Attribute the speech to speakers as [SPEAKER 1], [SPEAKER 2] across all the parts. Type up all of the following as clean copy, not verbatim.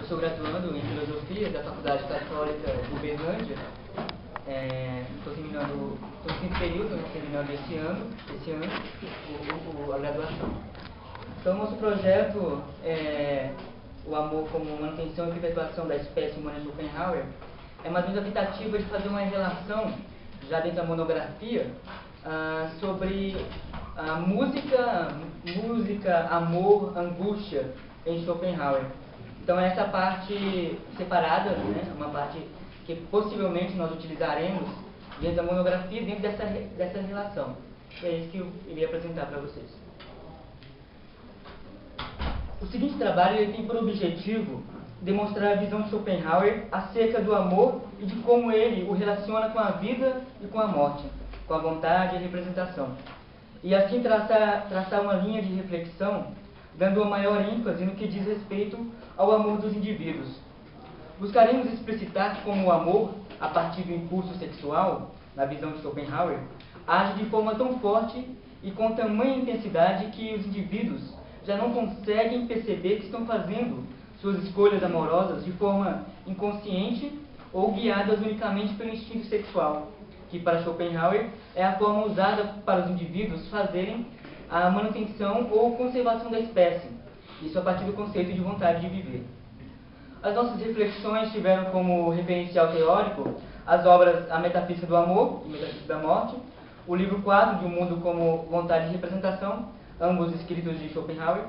[SPEAKER 1] sou graduando em Filosofia da Faculdade Católica de Uberlândia. Estou terminando o quinto período, terminando esse ano a graduação. Então, nosso projeto é o amor como manutenção e perpetuação da espécie humana de Schopenhauer. É mais ou menos a tentativa de fazer uma relação, já dentro da monografia, sobre a música, amor, angústia em Schopenhauer. Então, essa parte separada, né, uma parte que possivelmente nós utilizaremos dentro da monografia, dentro dessa relação. É isso que eu iria apresentar para vocês. O seguinte trabalho ele tem por objetivo demonstrar a visão de Schopenhauer acerca do amor e de como ele o relaciona com a vida e com a morte, com a vontade e a representação. E assim traçar uma linha de reflexão, dando uma maior ênfase no que diz respeito ao amor dos indivíduos. Buscaremos explicitar como o amor, a partir do impulso sexual, na visão de Schopenhauer, age de forma tão forte e com tamanha intensidade que os indivíduos já não conseguem perceber que estão fazendo suas escolhas amorosas de forma inconsciente ou guiadas unicamente pelo instinto sexual, que para Schopenhauer é a forma usada para os indivíduos fazerem a manutenção ou conservação da espécie, isso a partir do conceito de vontade de viver. As nossas reflexões tiveram como referencial teórico as obras A Metafísica do Amor e Metafísica da Morte, o livro 4 de Um Mundo como Vontade de Representação, ambos escritos de Schopenhauer.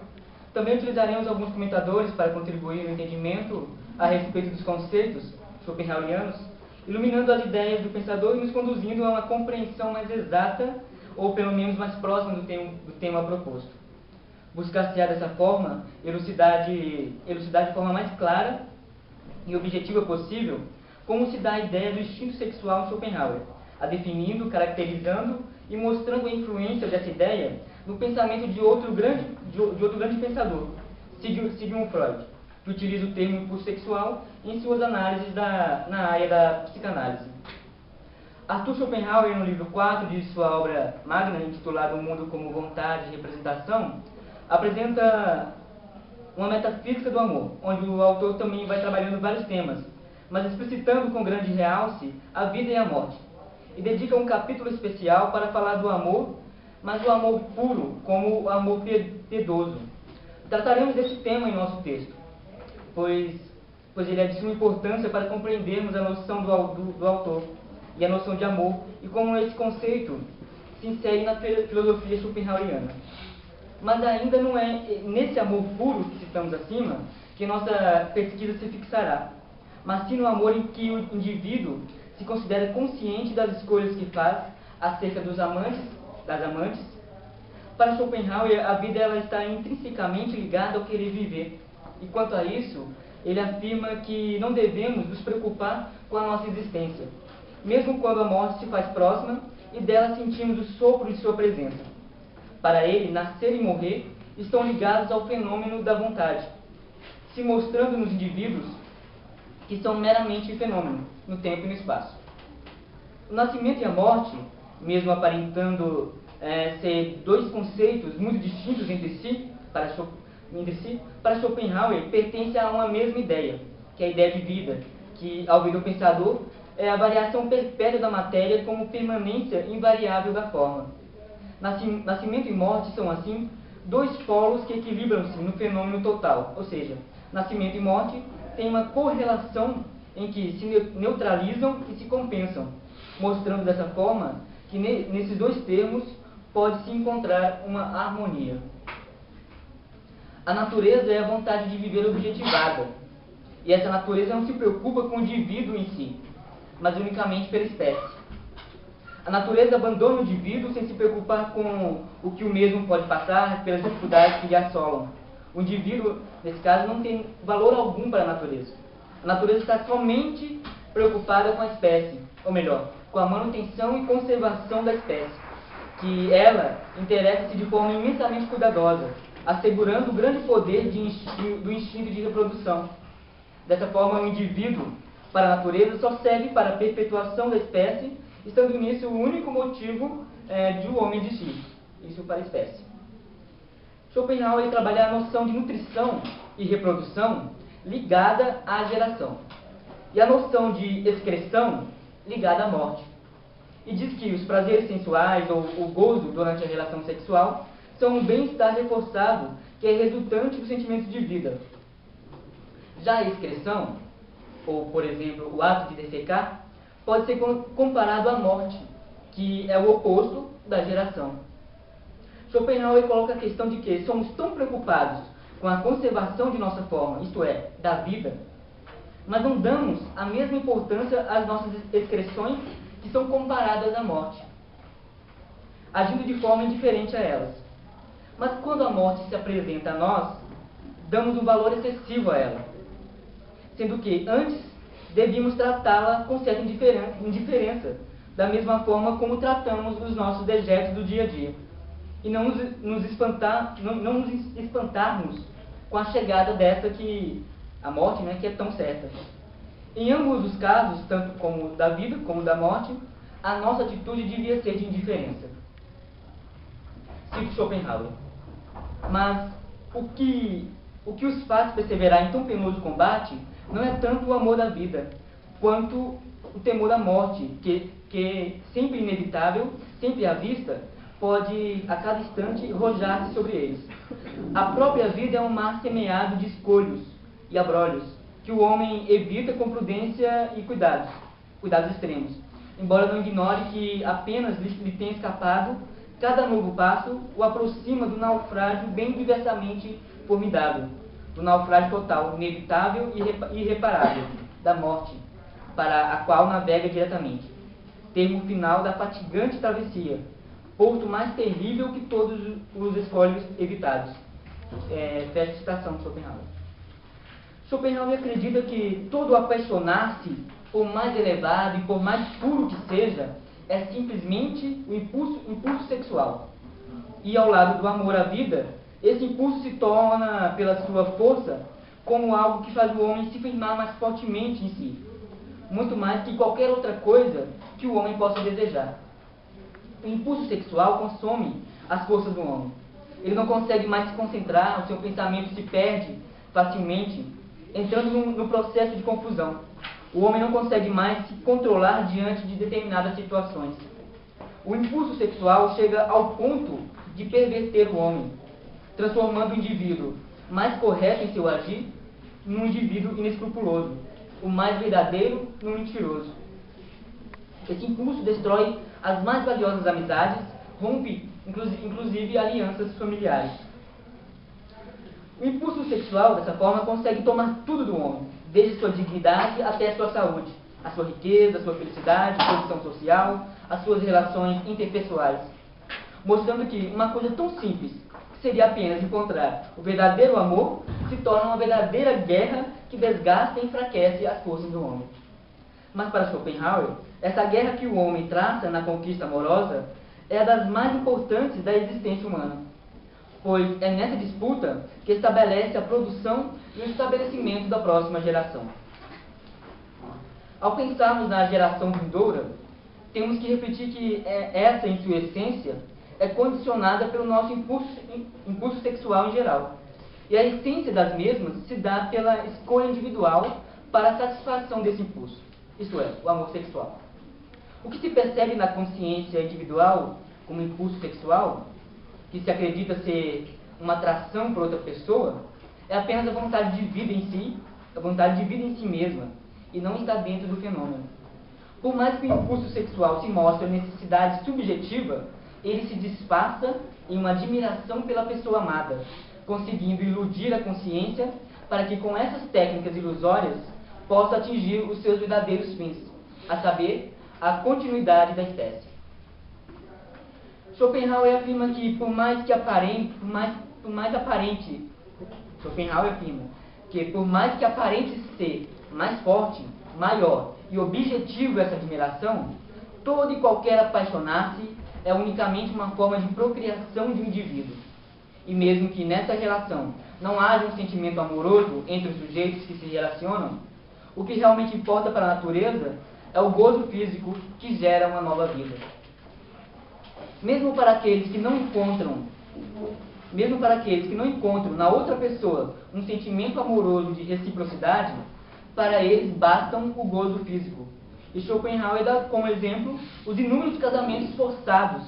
[SPEAKER 1] Também utilizaremos alguns comentadores para contribuir no entendimento a respeito dos conceitos schopenhauerianos, iluminando as ideias do pensador e nos conduzindo a uma compreensão mais exata, ou pelo menos mais próxima do tema proposto. Buscar-se-á dessa forma elucidar de forma mais clara e objetiva possível como se dá a ideia do instinto sexual em Schopenhauer, a definindo, caracterizando e mostrando a influência dessa ideia no pensamento de outro grande pensador, Sigmund Freud, que utiliza o termo impulso sexual em suas análises na área da psicanálise. Arthur Schopenhauer, no livro 4 de sua obra magna, intitulada O Mundo como Vontade e Representação, apresenta uma metafísica do amor, onde o autor também vai trabalhando vários temas, mas explicitando com grande realce a vida e a morte. E dedica um capítulo especial para falar do amor, mas do amor puro, como o amor piedoso. Trataremos desse tema em nosso texto, pois ele é de suma importância para compreendermos a noção do autor e a noção de amor, e como esse conceito se insere na filosofia schopenhaueriana. Mas ainda não é nesse amor puro que citamos acima que nossa pesquisa se fixará, mas sim no amor em que o indivíduo se considera consciente das escolhas que faz acerca dos amantes, das amantes. Para Schopenhauer, a vida ela está intrinsecamente ligada ao querer viver, e quanto a isso, ele afirma que não devemos nos preocupar com a nossa existência, mesmo quando a morte se faz próxima e dela sentimos o sopro de sua presença. Para ele, nascer e morrer estão ligados ao fenômeno da vontade, se mostrando nos indivíduos que são meramente fenômeno, no tempo e no espaço. O nascimento e a morte, mesmo aparentando ser dois conceitos muito distintos entre si, para Schopenhauer pertence a uma mesma ideia, que é a ideia de vida, que, ao ver o pensador, é a variação perpétua da matéria como permanência invariável da forma. Nascimento e morte são, assim, dois polos que equilibram-se no fenômeno total, ou seja, nascimento e morte têm uma correlação em que se neutralizam e se compensam, mostrando dessa forma que nesses dois termos pode-se encontrar uma harmonia. A natureza é a vontade de viver objetivada, e essa natureza não se preocupa com o indivíduo em si, mas unicamente pela espécie. A natureza abandona o indivíduo sem se preocupar com o que o mesmo pode passar, pelas dificuldades que lhe assolam. O indivíduo, nesse caso, não tem valor algum para a natureza. A natureza está somente preocupada com a espécie, ou melhor, com a manutenção e conservação da espécie, que ela interessa-se de forma imensamente cuidadosa, assegurando o grande poder do instinto de reprodução. Dessa forma, o indivíduo, para a natureza, só serve para a perpetuação da espécie, estando nisso o único motivo de o homem existir, isso para a espécie. Schopenhauer trabalha a noção de nutrição e reprodução ligada à geração, e a noção de excreção ligada à morte. E diz que os prazeres sensuais ou o gozo durante a relação sexual são um bem-estar reforçado que é resultante do sentimento de vida. Já a excreção, ou por exemplo o ato de defecar, pode ser comparado à morte, que é o oposto da geração. Schopenhauer coloca a questão de que somos tão preocupados com a conservação de nossa forma, isto é, da vida, mas não damos a mesma importância às nossas excreções que são comparadas à morte, agindo de forma indiferente a elas. Mas quando a morte se apresenta a nós, damos um valor excessivo a ela, sendo que antes devíamos tratá-la com certa indiferença, da mesma forma como tratamos os nossos dejetos do dia a dia, e não nos espantarmos com a chegada dessa que a morte, que é tão certa. Em ambos os casos, tanto como da vida como da morte, a nossa atitude devia ser de indiferença. Cito Schopenhauer. Mas o que os faz perseverar em tão penoso combate não é tanto o amor da vida, quanto o temor da morte, que sempre inevitável, sempre à vista, pode a cada instante rojar-se sobre eles. A própria vida é um mar semeado de escolhos e abrolhos, que o homem evita com prudência e cuidados extremos, embora não ignore que apenas lhe tenha escapado, cada novo passo o aproxima do naufrágio bem diversamente formidável, do naufrágio total, inevitável e irreparável, da morte, para a qual navega diretamente. Termo final da fatigante travessia, porto mais terrível que todos os escolhos evitados. Fecha a citação de Schopenhauer. Schopenhauer acredita que todo apaixonar-se, por mais elevado e por mais puro que seja, é simplesmente o impulso sexual. E ao lado do amor à vida, esse impulso se torna, pela sua força, como algo que faz o homem se firmar mais fortemente em si, muito mais que qualquer outra coisa que o homem possa desejar. O impulso sexual consome as forças do homem. Ele não consegue mais se concentrar, o seu pensamento se perde facilmente, entrando no processo de confusão. O homem não consegue mais se controlar diante de determinadas situações. O impulso sexual chega ao ponto de perverter o homem, transformando o indivíduo mais correto em seu agir num indivíduo inescrupuloso, o mais verdadeiro num mentiroso. Esse impulso destrói as mais valiosas amizades, rompe inclusive alianças familiares. O impulso sexual, dessa forma, consegue tomar tudo do homem, desde sua dignidade até a sua saúde, a sua riqueza, a sua felicidade, a posição social, as suas relações interpessoais, mostrando que uma coisa tão simples, que seria apenas encontrar o verdadeiro amor, se torna uma verdadeira guerra que desgasta e enfraquece as forças do homem. Mas para Schopenhauer, essa guerra que o homem traça na conquista amorosa é a das mais importantes da existência humana, pois é nessa disputa que estabelece a produção e o estabelecimento da próxima geração. Ao pensarmos na geração vindoura, temos que refletir que essa, em sua essência, é condicionada pelo nosso impulso sexual em geral. E a essência das mesmas se dá pela escolha individual para a satisfação desse impulso, isto é, o amor sexual. O que se percebe na consciência individual como impulso sexual, que se acredita ser uma atração por outra pessoa, é apenas a vontade de vida em si, a vontade de vida em si mesma, e não está dentro do fenômeno. Por mais que o impulso sexual se mostre a necessidade subjetiva, ele se disfarça em uma admiração pela pessoa amada, conseguindo iludir a consciência para que com essas técnicas ilusórias possa atingir os seus verdadeiros fins, a saber, a continuidade da espécie. Schopenhauer afirma que por mais que aparente ser mais forte, maior e objetivo essa admiração, todo e qualquer apaixonar-se é unicamente uma forma de procriação de um indivíduo. E mesmo que nessa relação não haja um sentimento amoroso entre os sujeitos que se relacionam, o que realmente importa para a natureza é o gozo físico que gera uma nova vida. Mesmo para aqueles que não encontram mesmo para aqueles que não encontram na outra pessoa um sentimento amoroso de reciprocidade, para eles bastam o gozo físico. E Schopenhauer dá como exemplo os inúmeros casamentos forçados,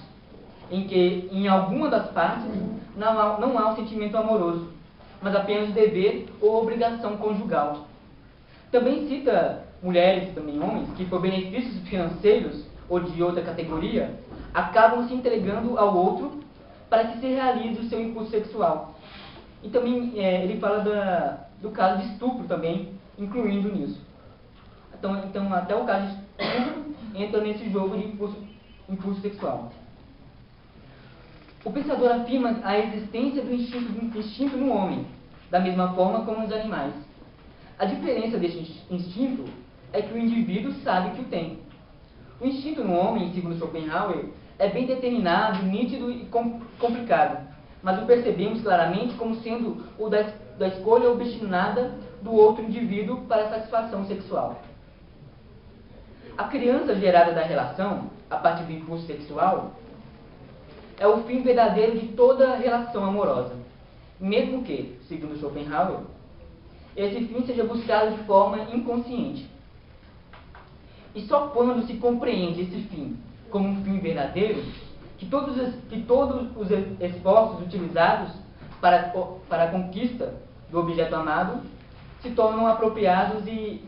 [SPEAKER 1] em que, em alguma das partes, não há um sentimento amoroso, mas apenas dever ou obrigação conjugal. Também cita mulheres e também homens que, por benefícios financeiros ou de outra categoria, acabam se entregando ao outro para que se realize o seu impulso sexual. E também ele fala do caso de estupro também, incluindo nisso. Então até o caso de estupro entra nesse jogo de impulso sexual. O pensador afirma a existência do instinto no homem, da mesma forma como nos animais. A diferença deste instinto é que o indivíduo sabe que o tem. O instinto no homem, segundo Schopenhauer, é bem determinado, nítido e complicado, mas o percebemos claramente como sendo o da escolha obstinada do outro indivíduo para a satisfação sexual. A criança gerada da relação, a partir do impulso sexual, é o fim verdadeiro de toda relação amorosa, mesmo que, segundo Schopenhauer, esse fim seja buscado de forma inconsciente. E só quando se compreende esse fim como um fim verdadeiro, que todos os esforços utilizados para a conquista do objeto amado se tornam apropriados e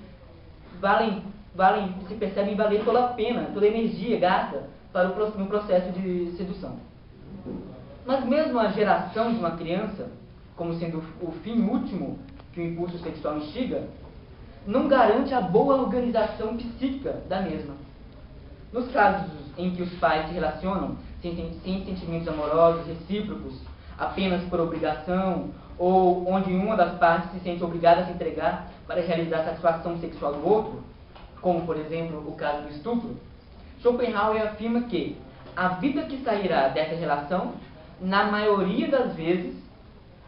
[SPEAKER 1] se percebem valer toda a pena, toda a energia gasta no processo de sedução. Mas mesmo a geração de uma criança, como sendo o fim último que o impulso sexual instiga, não garante a boa organização psíquica da mesma. Nos casos em que os pais se relacionam sem sentimentos amorosos recíprocos, apenas por obrigação, ou onde uma das partes se sente obrigada a se entregar para realizar a satisfação sexual do outro, como, por exemplo, o caso do estupro, Schopenhauer afirma que a vida que sairá dessa relação, na maioria das vezes,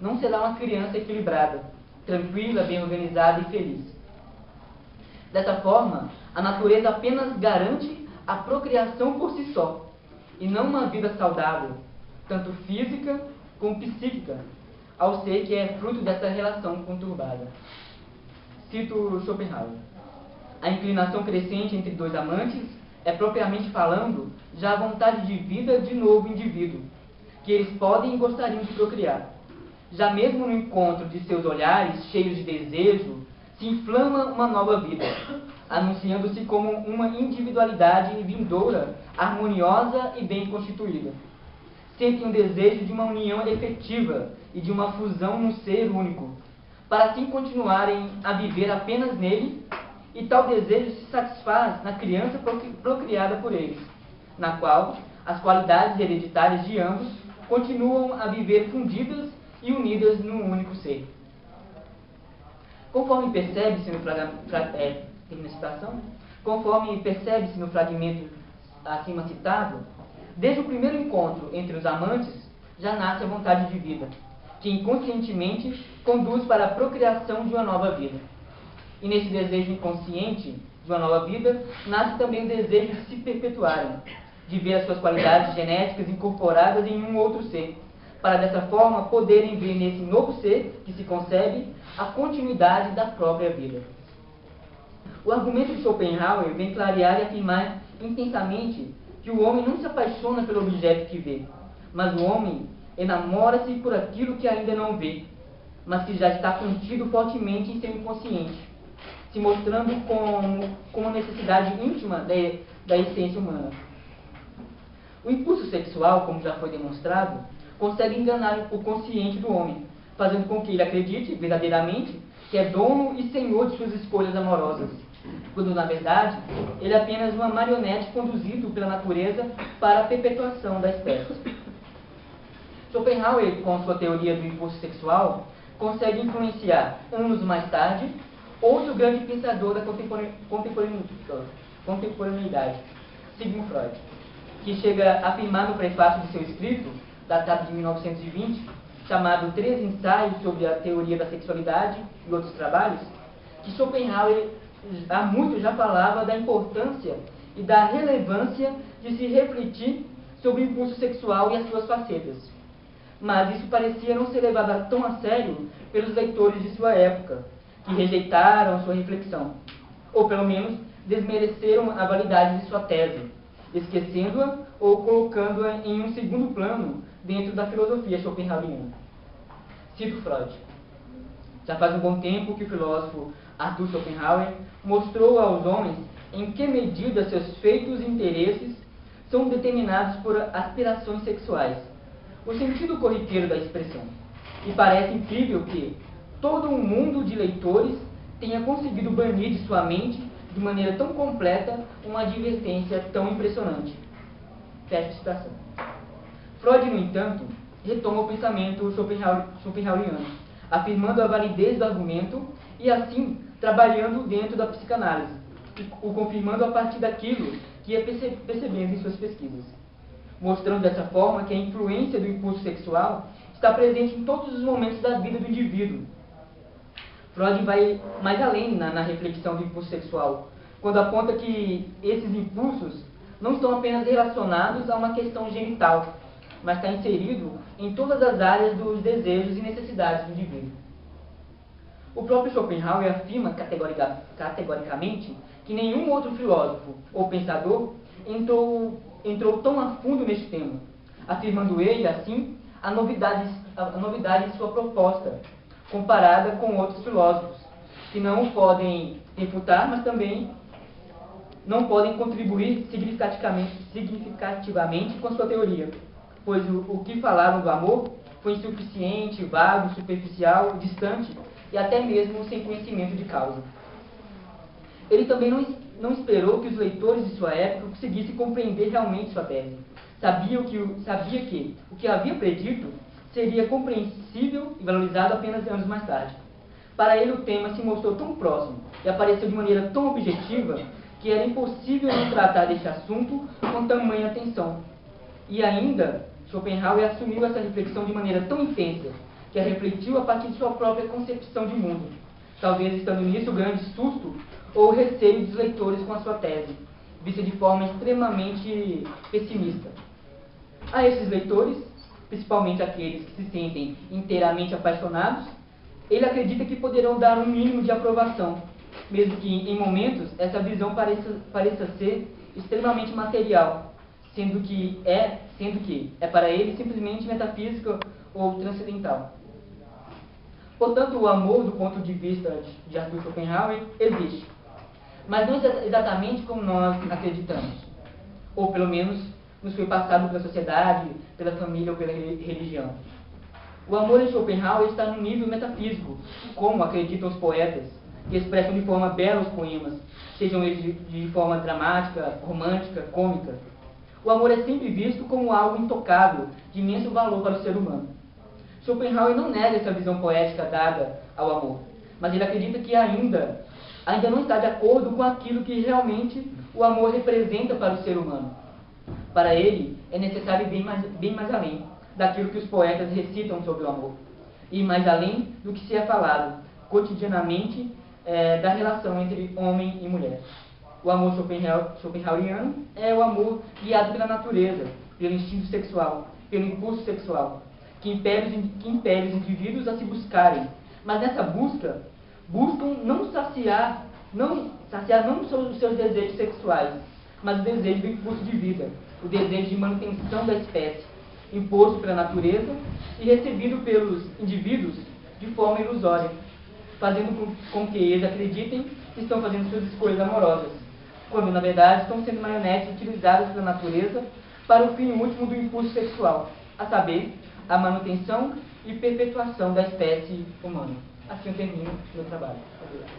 [SPEAKER 1] não será uma criança equilibrada, tranquila, bem organizada e feliz. Dessa forma, a natureza apenas garante a procriação por si só, e não uma vida saudável, tanto física como psíquica, ao ser que é fruto dessa relação conturbada. Cito Schopenhauer. A inclinação crescente entre dois amantes é, propriamente falando, já a vontade de vida de novo indivíduo, que eles podem e gostariam de procriar. Já mesmo no encontro de seus olhares, cheios de desejo, se inflama uma nova vida, anunciando-se como uma individualidade vindoura, harmoniosa e bem constituída. Sentem o desejo de uma união efetiva e de uma fusão num ser único, para assim continuarem a viver apenas nele, e tal desejo se satisfaz na criança procriada por eles, na qual as qualidades hereditárias de ambos continuam a viver fundidas e unidas num único ser. Conforme percebe-se no fragmento acima citado, desde o primeiro encontro entre os amantes já nasce a vontade de vida, que inconscientemente conduz para a procriação de uma nova vida. E nesse desejo inconsciente de uma nova vida, nasce também o desejo de se perpetuarem, de ver as suas qualidades genéticas incorporadas em um outro ser, para dessa forma poderem ver nesse novo ser que se concebe a continuidade da própria vida. O argumento de Schopenhauer vem clarear e afirmar intensamente que o homem não se apaixona pelo objeto que vê, mas o homem enamora-se por aquilo que ainda não vê, mas que já está contido fortemente em seu inconsciente, se mostrando como necessidade íntima da essência humana. O impulso sexual, como já foi demonstrado, consegue enganar o consciente do homem, fazendo com que ele acredite verdadeiramente que é dono e senhor de suas escolhas amorosas, quando na verdade ele é apenas uma marionete conduzido pela natureza para a perpetuação da espécie. Schopenhauer, com sua teoria do impulso sexual, consegue influenciar, anos mais tarde, outro grande pensador da contemporaneidade, Sigmund Freud, que chega a afirmar no prefácio de seu escrito, datado de 1920, chamado 13 Ensaios sobre a Teoria da Sexualidade e outros trabalhos, que Schopenhauer há muito já falava da importância e da relevância de se refletir sobre o impulso sexual e as suas facetas. mas isso parecia não ser levado tão a sério pelos leitores de sua época, que rejeitaram sua reflexão, ou pelo menos desmereceram a validade de sua tese, esquecendo-a ou colocando-a em um segundo plano dentro da filosofia schopenhaueriana. Cito Freud. Já faz um bom tempo que o filósofo Arthur Schopenhauer mostrou aos homens em que medida seus feitos e interesses são determinados por aspirações sexuais, o sentido corriqueiro da expressão. E parece incrível que todo um mundo de leitores tenha conseguido banir de sua mente, de maneira tão completa, uma advertência tão impressionante. Fecha a citação. Freud, no entanto, retoma o pensamento schopenhaueriano, afirmando a validez do argumento e, assim, trabalhando dentro da psicanálise, o confirmando a partir daquilo que ia percebendo em suas pesquisas, mostrando dessa forma que a influência do impulso sexual está presente em todos os momentos da vida do indivíduo. Freud vai mais além na reflexão do impulso sexual, quando aponta que esses impulsos não estão apenas relacionados a uma questão genital, mas está inserido em todas as áreas dos desejos e necessidades do indivíduo. O próprio Schopenhauer afirma categoricamente que nenhum outro filósofo ou pensador entrou tão a fundo neste tema, afirmando ele, assim, a novidade de sua proposta, comparada com outros filósofos, que não o podem refutar, mas também não podem contribuir significativamente com sua teoria, pois o que falaram do amor foi insuficiente, vago, superficial, distante e até mesmo sem conhecimento de causa. Ele também não esperou que os leitores de sua época conseguissem compreender realmente sua tese. Sabia que o que havia predito seria compreensível e valorizado apenas anos mais tarde. Para ele, o tema se mostrou tão próximo e apareceu de maneira tão objetiva que era impossível não tratar deste assunto com tamanha atenção. E ainda, Schopenhauer assumiu essa reflexão de maneira tão intensa que a refletiu a partir de sua própria concepção de mundo, talvez estando nisso o grande susto ou receio dos leitores com a sua tese, vista de forma extremamente pessimista. A esses leitores, principalmente aqueles que se sentem inteiramente apaixonados, ele acredita que poderão dar um mínimo de aprovação, mesmo que em momentos essa visão pareça ser extremamente material, sendo que é para ele simplesmente metafísica ou transcendental. Portanto, o amor, do ponto de vista de Arthur Schopenhauer, existe, mas não exatamente como nós acreditamos, ou pelo menos nos foi passado pela sociedade, pela família ou pela religião. O amor em Schopenhauer está no nível metafísico, como acreditam os poetas, que expressam de forma bela os poemas, sejam eles de forma dramática, romântica, cômica. O amor é sempre visto como algo intocável, de imenso valor para o ser humano. Schopenhauer não nega essa visão poética dada ao amor, mas ele acredita que ainda não está de acordo com aquilo que realmente o amor representa para o ser humano. Para ele, é necessário ir bem mais além daquilo que os poetas recitam sobre o amor, e mais além do que se é falado cotidianamente da relação entre homem e mulher. O amor schopenhaueriano é o amor guiado pela natureza, pelo instinto sexual, pelo impulso sexual, que impele os indivíduos a se buscarem, mas nessa buscam não saciar não só os seus desejos sexuais, mas o desejo do impulso de vida, o desejo de manutenção da espécie, imposto pela natureza e recebido pelos indivíduos de forma ilusória, fazendo com que eles acreditem que estão fazendo suas escolhas amorosas, quando na verdade estão sendo marionetes utilizadas pela natureza para o fim último do impulso sexual, a saber, a manutenção e perpetuação da espécie humana. Assim eu termino meu trabalho. Obrigado.